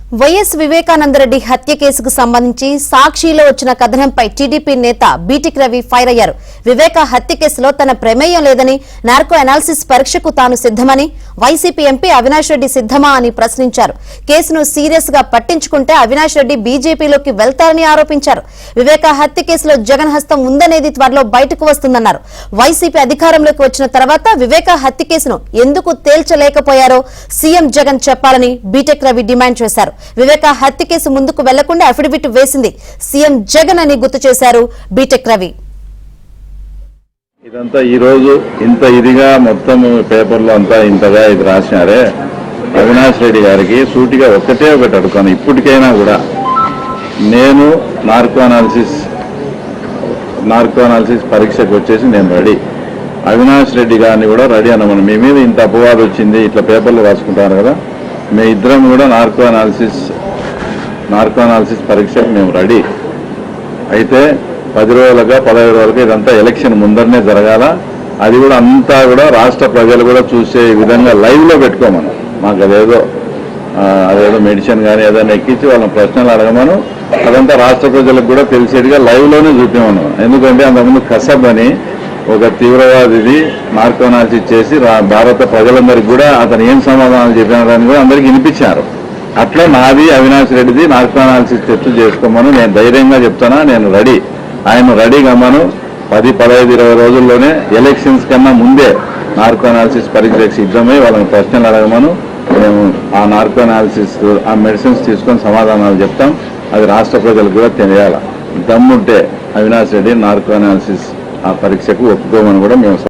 YS Vivekananda Reddy హత్య కేసుకు సంబంధించి సాక్షిలో వచ్చిన కథనంపై టీడీపీ నేత బీటెక్ రవి ఫైర్ అయ్యారు. వివేక హత్య కేసులో తన ప్రమేయం లేదని, నార్కో అనాలిసిస్ పరీక్షకు తాను సిద్దమని, వైసీపీ ఎంపీ అవినాష్ రెడ్డి సిద్దమా అని ప్రశ్నించారు. కేసును సీరియస్ గా పట్టించుకుంటే అవినాష్ రెడ్డి బీజేపీలోకి వెళ్తారని ఆరోపించారు. వివేక హత్య కేసులో జగన్ హస్తం ఉందనేది త్వరలో బయటకు వస్తుందన్నారు. వైసీపీ అధికారంలోకి వచ్చిన తర్వాత వివేక హత్య కేసును ఎందుకు తేల్చలేకపోయారో సీఎం జగన్ చెప్పాలని బీటెక్ రవి డిమాండ్ చేశారు. వివేక హత్య కేసు ముందుకు వెళ్లకుండా అఫిడవిట్ వేసింది సీఎం జగన్ అని గుర్తు చేశారు బీటెక్ రవి. ఇదంతా ఈ రోజు ఇంత ఇదిగా మొత్తం పేపర్లో అంతా ఇంతగా ఇది రాసినారే. అవినాష్ రెడ్డి గారికి సూటిగా ఒకటి అడుగుతాను, ఇప్పటికైనా కూడా నేను నార్కో అనాలిసిస్ పరీక్షకు వచ్చేసి నేను రెడీ. అవినాష్ రెడ్డి గారిని కూడా రెడీ అన్నమాట. మీ మీద ఇంత అపవాదం వచ్చింది, ఇట్లా పేపర్లు రాసుకుంటారు కదా, మీ ఇద్దరం కూడా నార్కో అనాలిసిస్ పరీక్షకు మేము రెడీ. అయితే 10 రోజులుగా 15 రోజులుగా ఇదంతా ఎలక్షన్ ముందరనే జరగాల. అది కూడా అంతా కూడా రాష్ట్ర ప్రజలు కూడా చూసే విధంగా లైవ్లో పెట్టుకోమను. మాకు అదేదో మెడిసిన్ కానీ ఏదైనా ఎక్కించి వాళ్ళని ప్రశ్నలు అడగమను. అదంతా రాష్ట్ర ప్రజలకు కూడా తెలిసేట్టుగా లైవ్లోనే చూపించమను. ఎందుకంటే అంతకుముందు కసబ్ అని ఒక తీవ్రవాదిది నార్కో అనాలిసిస్ చేసి భారత ప్రజలందరికీ కూడా అతను ఏం సమాధానాలు చెప్పినారని కూడా అందరికీ వినిపించారు. అట్లా నాది అవినాష్ రెడ్డిది నార్కో అనాలిసిస్ చర్చ చేసుకోమను. నేను ధైర్యంగా చెప్తానా, నేను రెడీ. ఆయన రెడీ గమ్మను. 10, 15, 20 రోజుల్లోనే ఎలక్షన్స్ కన్నా ముందే నార్కో అనాలిసిస్ పరీక్షకు సిద్ధమై వాళ్ళని ప్రశ్నలు అడగమను. మేము ఆ నార్కో అనాలిసిస్ ఆ మెడిసిన్స్ తీసుకొని సమాధానాలు చెప్తాం. అది రాష్ట్ర ప్రజలకు కూడా తెలియాలి. దమ్ముంటే అవినాష్ రెడ్డి నార్కో అనాలిసిస్ ఆ పరీక్షకు ఒప్పుకోమని కూడా మేము